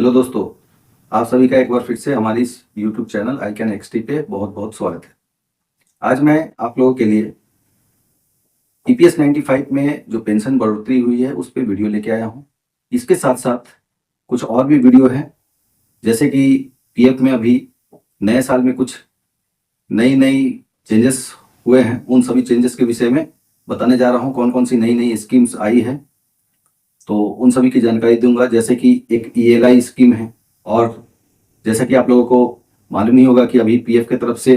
Hello दोस्तों, आप सभी का एक बार फिर से हमारी इस YouTube चैनल आई कैन एक्सटी पे बहुत बहुत स्वागत है। आज मैं आप लोगों के लिए EPS 95 में जो पेंशन बढ़ोतरी हुई है उस पर वीडियो लेके आया हूँ। इसके साथ साथ कुछ और भी वीडियो हैं, जैसे कि PF में अभी नए साल में कुछ नई चेंजेस हुए हैं। उन सभी चेंजेस के विषय में बताने जा रहा हूँ, कौन कौन सी नई स्कीम्स आई है, तो उन सभी की जानकारी दूंगा। जैसे कि एक ELI स्कीम है, और जैसा कि आप लोगों को मालूम ही होगा कि अभी PF की तरफ से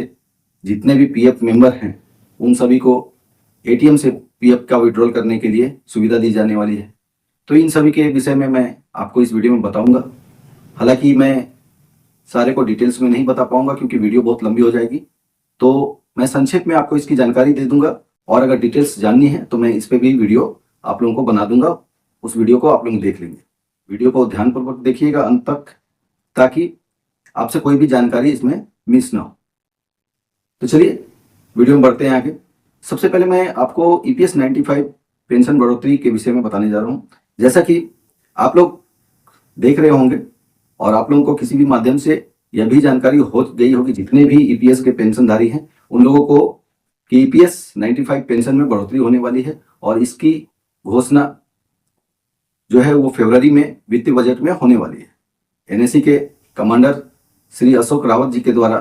जितने भी PF मेंबर हैं उन सभी को ATM से PF का विड्रॉल करने के लिए सुविधा दी जाने वाली है। तो इन सभी के विषय में मैं आपको इस वीडियो में बताऊंगा। हालांकि मैं सारे को डिटेल्स में नहीं बता पाऊंगा क्योंकि वीडियो बहुत लंबी हो जाएगी, तो मैं संक्षेप में आपको इसकी जानकारी दे दूंगा। और अगर डिटेल्स जाननी है तो मैं इस पर भी वीडियो आप लोगों को बना दूंगा, उस वीडियो को आप लोग देख लेंगे। वीडियो को ध्यानपूर्वक देखिएगा अंत तक, ताकि आपसे कोई भी जानकारी इसमें मिस ना हो। तो चलिए वीडियो में बढ़ते हैं आगे। सबसे पहले मैं आपको EPS 95 पेंशन बढ़ोतरी के विषय में बताने जा रहा हूँ। जैसा कि आप लोग देख रहे होंगे और आप लोगों को किसी भी माध्यम से यह भी जानकारी हो गई होगी, जितने भी EPS के पेंशनधारी हैं उन लोगों को, कि EPS 95 पेंशन में बढ़ोतरी होने वाली है। और इसकी घोषणा जो है वो फरवरी में वित्तीय बजट में होने वाली है। NSE के कमांडर श्री अशोक रावत जी के द्वारा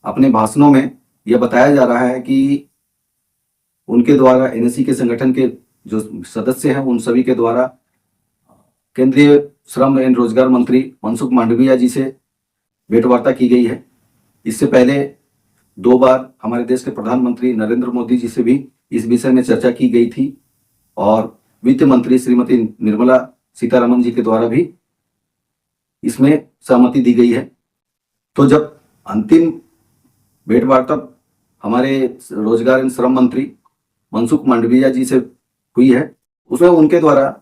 अपने भाषणों में यह बताया जा रहा है कि उनके द्वारा NSE के संगठन के जो सदस्य हैं उन सभी के द्वारा केंद्रीय श्रम एवं रोजगार मंत्री मनसुख मांडविया जी से भेंटवार्ता की गई है। इससे पहले 2 बार हमारे देश के प्रधानमंत्री नरेंद्र मोदी जी से भी इस विषय में चर्चा की गई थी, और वित्त मंत्री श्रीमती निर्मला सीतारमण जी के द्वारा भी इसमें सहमति दी गई है। तो जब अंतिम भेंटवार्ता हमारे रोजगार एवं श्रम मंत्री मनसुख मांडविया जी से हुई है, उसमें उनके द्वारा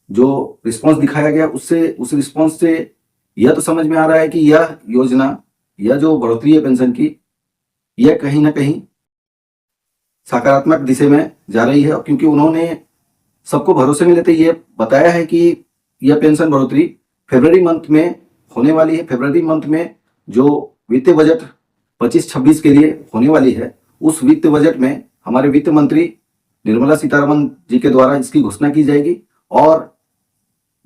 जो रिस्पांस दिखाया गया उस रिस्पांस से यह तो समझ में आ रहा है कि यह योजना, यह जो बढ़ोतरी है पेंशन की, यह कहीं ना कहीं सकारात्मक दिशा में जा रही है। क्योंकि उन्होंने सबको भरोसे में लेते यह बताया है कि यह पेंशन बढ़ोतरी फरवरी मंथ में होने वाली है। फरवरी मंथ में जो वित्तीय बजट 25-26 के लिए होने वाली है, उस वित्त बजट में हमारे वित्त मंत्री निर्मला सीतारमण जी के द्वारा इसकी घोषणा की जाएगी, और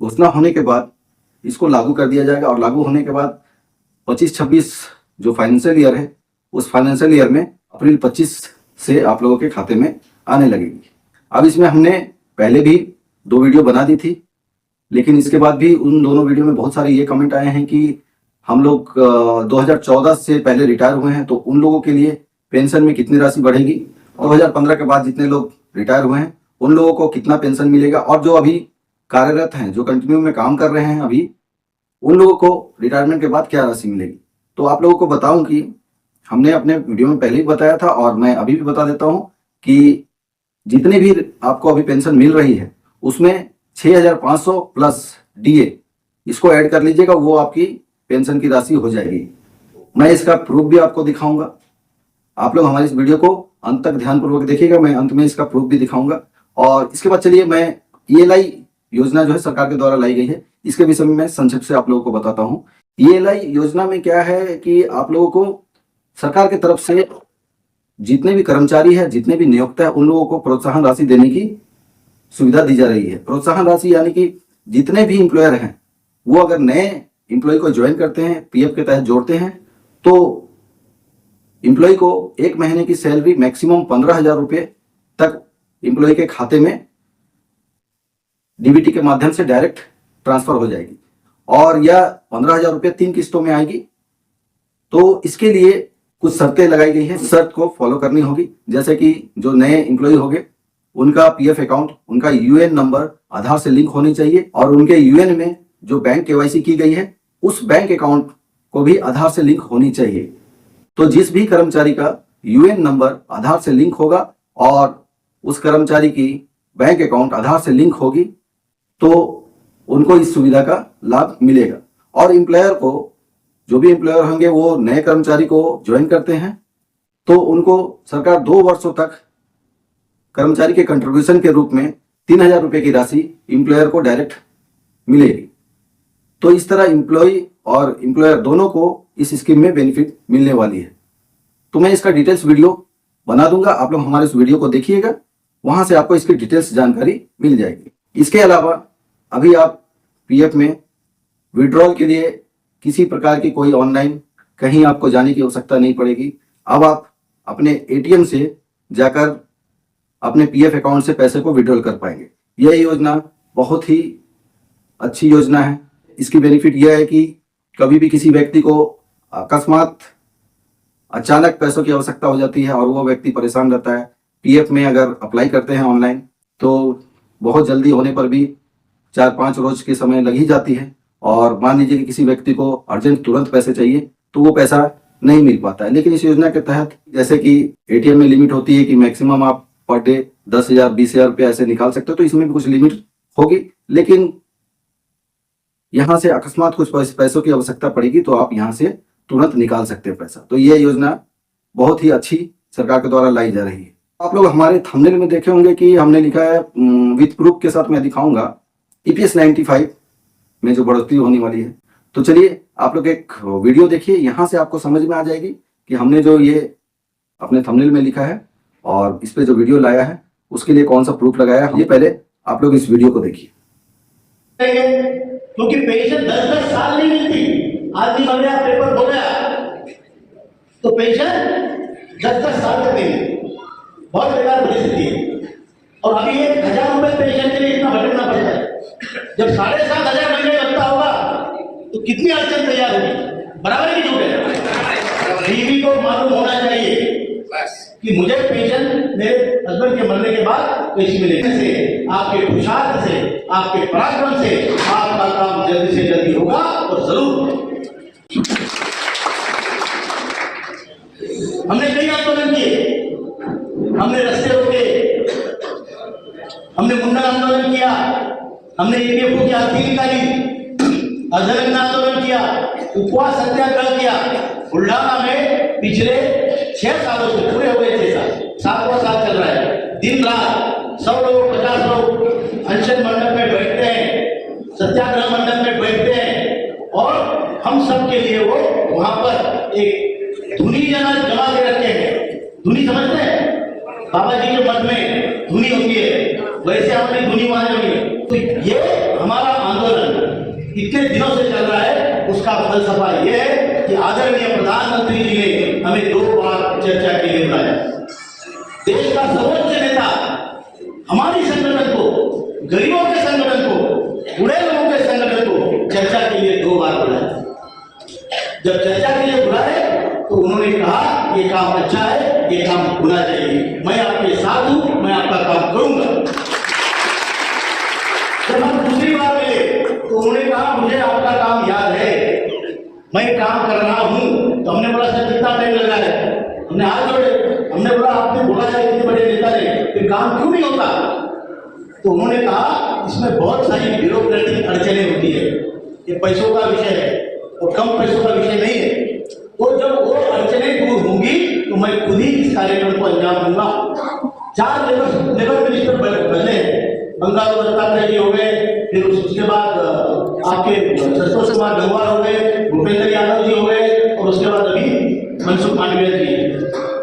घोषणा होने के बाद इसको लागू कर दिया जाएगा। और लागू होने के बाद 25-26 जो फाइनेंशियल ईयर है, उस फाइनेंशियल ईयर में अप्रैल 25 से आप लोगों के खाते में आने लगेगी। अब इसमें हमने पहले भी 2 वीडियो बना दी थी, लेकिन इसके बाद भी उन दोनों वीडियो में बहुत सारे ये कमेंट आए हैं कि हम लोग 2014 से पहले रिटायर हुए हैं, तो उन लोगों के लिए पेंशन में कितनी राशि बढ़ेगी, और 2015 के बाद जितने लोग रिटायर हुए हैं उन लोगों को कितना पेंशन मिलेगा, और जो अभी कार्यरत हैं, जो कंटिन्यू में काम कर रहे हैं अभी, उन लोगों को रिटायरमेंट के बाद क्या राशि मिलेगी। तो आप लोगों को बताऊं कि हमने अपने वीडियो में पहले ही बताया था, और मैं अभी भी बता देता हूं कि जितने भी आपको अभी पेंशन मिल रही है उसमें 6500 प्लस DA इसको ऐड कर लीजिएगा, वो आपकी पेंशन की राशि हो जाएगी। मैं इसका प्रूफ भी आपको दिखाऊंगा। आप लोग हमारी इस वीडियो को अंत तक ध्यानपूर्वक देखिएगा, मैं अंत में इसका प्रूफ भी दिखाऊंगा। और इसके बाद चलिए मैं ELI योजना जो है सरकार के द्वारा लाई गई है, इसके विषय में मैं संक्षेप से आप लोगों को बताता हूँ। ELI योजना में क्या है कि आप लोगों को सरकार की तरफ से जितने भी कर्मचारी है, जितने भी नियोक्ता है, उन लोगों को प्रोत्साहन राशि देने की सुविधा दी जा रही है। प्रोत्साहन राशि यानी कि जितने भी एम्प्लॉयर हैं वो अगर नए एम्प्लॉय को ज्वाइन करते हैं, PF के तहत जोड़ते हैं, तो एम्प्लॉय को 1 महीने की सैलरी मैक्सिमम 15,000 रुपये तक एम्प्लॉय के खाते में DBT के माध्यम से डायरेक्ट ट्रांसफर हो जाएगी, और यह 15,000 रुपये 3 किस्तों में आएगी। तो इसके लिए कुछ शर्तें लगाई गई हैं, शर्त को फॉलो करनी होगी। जैसे कि जो नए एम्प्लॉय होंगे उनका PF अकाउंट, उनका UN नंबर आधार से लिंक होनी चाहिए, और उनके UN में जो बैंक KYC की गई है उस बैंक अकाउंट को भी आधार से लिंक होनी चाहिए। तो जिस भी कर्मचारी का UN नंबर आधार से लिंक होगा और उस कर्मचारी की बैंक अकाउंट आधार से लिंक होगी, तो उनको इस सुविधा का लाभ मिलेगा। और एम्प्लॉयर को, जो भी एम्प्लॉयर होंगे वो नए कर्मचारी को ज्वाइन करते हैं, तो उनको सरकार 2 वर्षों तक कर्मचारी के कंट्रीब्यूशन के रूप में 3,000 रुपये की राशि एम्प्लॉयर को डायरेक्ट मिलेगी। तो इस तरह एम्प्लॉय और एम्प्लॉयर दोनों को इस स्कीम में बेनिफिट मिलने वाली है। तो मैं इसका डिटेल्स वीडियो बना दूंगा, आप लोग हमारे इस वीडियो को देखिएगा, वहां से आपको इसकी डिटेल्स जानकारी मिल जाएगी। इसके अलावा अभी आप पीएफ में विड्रॉल के लिए किसी प्रकार की कोई ऑनलाइन कहीं आपको जाने की आवश्यकता नहीं पड़ेगी। अब आप अपने एटीएम से जाकर अपने पीएफ अकाउंट से पैसे को विड्रॉल कर पाएंगे। यह योजना बहुत ही अच्छी योजना है। इसकी बेनिफिट यह है कि कभी भी किसी व्यक्ति को अकस्मात अचानक पैसों की आवश्यकता हो जाती है और वो व्यक्ति परेशान रहता है, पीएफ में अगर अप्लाई करते हैं ऑनलाइन तो बहुत जल्दी होने पर भी 4-5 रोज के समय लग ही जाती है, और मान लीजिए कि किसी व्यक्ति को अर्जेंट तुरंत पैसे चाहिए तो वो पैसा नहीं मिल पाता है। लेकिन इस योजना के तहत जैसे कि एटीएम में लिमिट होती है कि मैक्सिमम आप पर डे 10,000 20,000 रुपया ऐसे निकाल सकते हो, तो इसमें भी कुछ लिमिट होगी। लेकिन यहाँ से अकस्मात कुछ पैसों की आवश्यकता पड़ेगी तो आप यहाँ से तुरंत निकाल सकते हैं पैसा। तो ये योजना बहुत ही अच्छी सरकार के द्वारा लाई जा रही है। आप लोग हमारे थंबनेल में देखे होंगे कि हमने लिखा है विथ प्रूफ के साथ मैं दिखाऊंगा ईपीएस 95 में जो बढ़ोतरी होने वाली है। तो चलिए आप लोग एक वीडियो देखिए, यहाँ से आपको समझ में आ जाएगी कि हमने जो ये अपने थंबनेल में लिखा है और इस पे जो वीडियो लाया है उसके लिए कौन सा प्रूफ लगाया है। ये पहले आप लोग इस वीडियो को देखिए। क्योंकि पेंशन 10-10 साल नहीं मिलती। आज भी बन गया, पेपर हो गया तो पेंशन 10-10 साल तक नहीं मिलती। बहुत बेकार परिस्थिति है। और अभी 1,000 रुपए पेंशन के लिए इतना भटकना पड़ता है। जब 7,500 महीने लगता होगा तो कितनी अड़चन तैयार होगी। बराबर की झूठ है। बीवी को मालूम होना चाहिए कि मुझे पेंशन मेरे हस्बैंड के मरने के बाद कैसी मिलेगी। से आपके पुरुषार्थ से, आपके पराक्रम से आपका काम जल्दी से जल्दी होगा और जरूर। हमने कई आंदोलन किए, हमने रस्ते रोके, हमने मुंडन आंदोलन किया, हमने ईपीएफओ की आरती निकाली, अधरंग आंदोलन किया, उपवास सत्याग्रह किया। बुल्ढाना में पिछले 6 सालों से पूरे हो गए 6 साल, 7वां साल चल रहा है। दिन रात 100 लोग 50 लोग अनशन मंडप में बैठते हैं, सत्याग्रह मंडप में बैठते हैं और हम सब के लिए वो वहां पर एक धुनी जमा के रखते हैं। धुनी समझते हैं? बाबा जी के मठ में धुनी होती है, वैसे हमारी धुनी वहां जमी है। तो ये हमारा आंदोलन इतने दिनों से चल रहा है, उसका फलसफा ये है कि आदरणीय प्रधानमंत्री जी ने हमें 2 बार चर्चा के लिए बुलाया। देश का सर्वोच्च नेता हमारी संगठन को, गरीबों के संगठन को, बूढ़े लोगों के संगठन को चर्चा के लिए 2 बार बुलाया। जब चर्चा के लिए बुलाए तो उन्होंने कहा ये काम अच्छा है, ये काम होना चाहिए, मैं आपके साथ हूं, मैं आपका काम करूंगा। जब हम दूसरी बार मिले तो उन्होंने कहा मुझे आपका काम याद है, मैं काम कर रहा हूं। तो हमने बोला सर कितना टाइम लगा है? हमने हाथ जोड़े, हमने बोला आपने बोला है इतने बड़े नेता ने, फिर काम क्यों नहीं होता? तो उन्होंने कहा इसमें बहुत सारी ब्यूरोक्रेटिक अड़चने होती है, ये पैसों का विषय है और कम पैसों का विषय नहीं है। तो जब वो अड़चने दूर होंगी तो मैं खुद ही इस कार्यक्रम को अंजाम दूंगा। 4 लेबर मिनिस्टर बदले हैं, बंगाल दत्तात्रेय जी हो गए, फिर उसके बाद आपके संतोष कुमार गंगवार हो गए, भूपेंद्र यादव जी हो गए और उसके बाद अभी मनसुख मांडविया जी।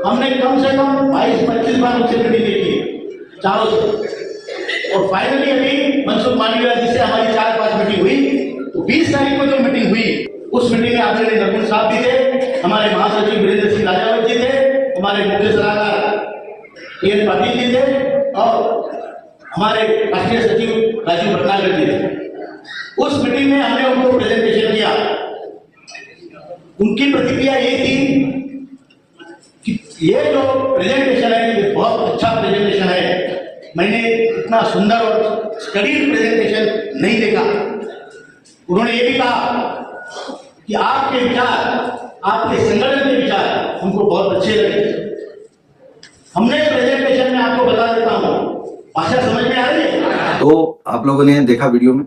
हमने कम से कम 22-25 बार उनसे मीटिंग की चारों से, और फाइनली अभी मनसुख मांडविया जी से हमारी 4-5 मीटिंग हुई। तो 20 तारीख को जो मीटिंग हुई उस मीटिंग में आदरणीय नकुल साहब भी थे, हमारे महासचिव वीरेंद्र सिंह राजावत जी थे, हमारे मुख्य सलाहकार एन पाटिल जी थे और हमारे राष्ट्रीय सचिव राजीव भटनागर जी थे। उस मीटिंग में हमने उनको प्रेजेंटेशन किया। उनकी प्रतिक्रिया ये थी कि ये जो प्रेजेंटेशन है ये बहुत अच्छा प्रेजेंटेशन है, मैंने इतना सुंदर और स्टडीड प्रेजेंटेशन नहीं देखा। उन्होंने ये भी कहा कि आपके विचार, आपके संगठन के विचार हमको बहुत अच्छे लगे। हमने प्रेजेंटेशन में आपको बता देता हूं, भाषा समझ में आ रही है? तो आप लोगों ने देखा वीडियो में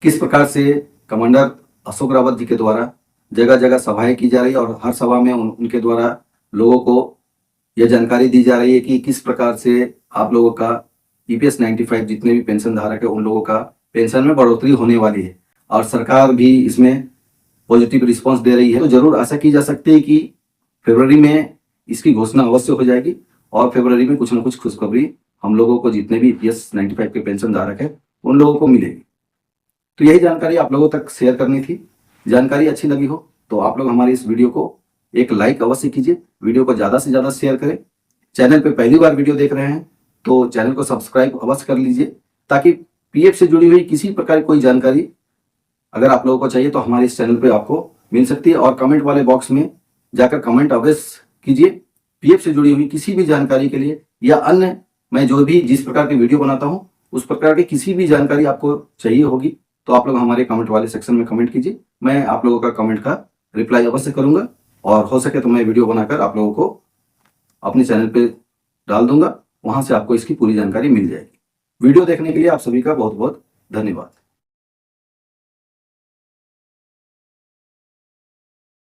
किस प्रकार से कमांडर अशोक रावत जी के द्वारा जगह जगह सभाएं की जा रही है और हर सभा में उनके द्वारा लोगों को यह जानकारी दी जा रही है कि किस प्रकार से आप लोगों का ईपीएस 95 जितने भी पेंशन धारक है उन लोगों का पेंशन में बढ़ोतरी होने वाली है। और सरकार भी इसमें पॉजिटिव रिस्पांस दे रही है, तो जरूर आशा की जा सकती है कि फरवरी में इसकी घोषणा अवश्य हो जाएगी और फरवरी में कुछ ना कुछ खुशखबरी हम लोगों को, जितने भी EPS 95 के पेंशन धारक है, उन लोगों को मिलेगी। तो यही जानकारी आप लोगों तक शेयर करनी थी। जानकारी अच्छी लगी हो तो आप लोग हमारे इस वीडियो को एक लाइक अवश्य कीजिए, वीडियो को ज़्यादा से ज़्यादा शेयर करें। चैनल पे पहली बार वीडियो देख रहे हैं तो चैनल को सब्सक्राइब अवश्य कर लीजिए, ताकि PF से जुड़ी हुई किसी प्रकार की कोई जानकारी अगर आप लोगों को चाहिए तो हमारे इस चैनल पे आपको मिल सकती है। और कमेंट वाले बॉक्स में जाकर कमेंट अवश्य कीजिए PF से जुड़ी हुई किसी भी जानकारी के लिए, या अन्य मैं जो भी जिस प्रकार की वीडियो बनाता हूँ उस प्रकार की किसी भी जानकारी आपको चाहिए होगी तो आप लोग हमारे कमेंट वाले सेक्शन में कमेंट कीजिए। मैं आप लोगों का कमेंट का रिप्लाई अवश्य करूंगा और हो सके तो मैं वीडियो बनाकर आप लोगों को अपने चैनल पे डाल दूंगा, वहां से आपको इसकी पूरी जानकारी मिल जाएगी। वीडियो देखने के लिए आप सभी का बहुत बहुत धन्यवाद।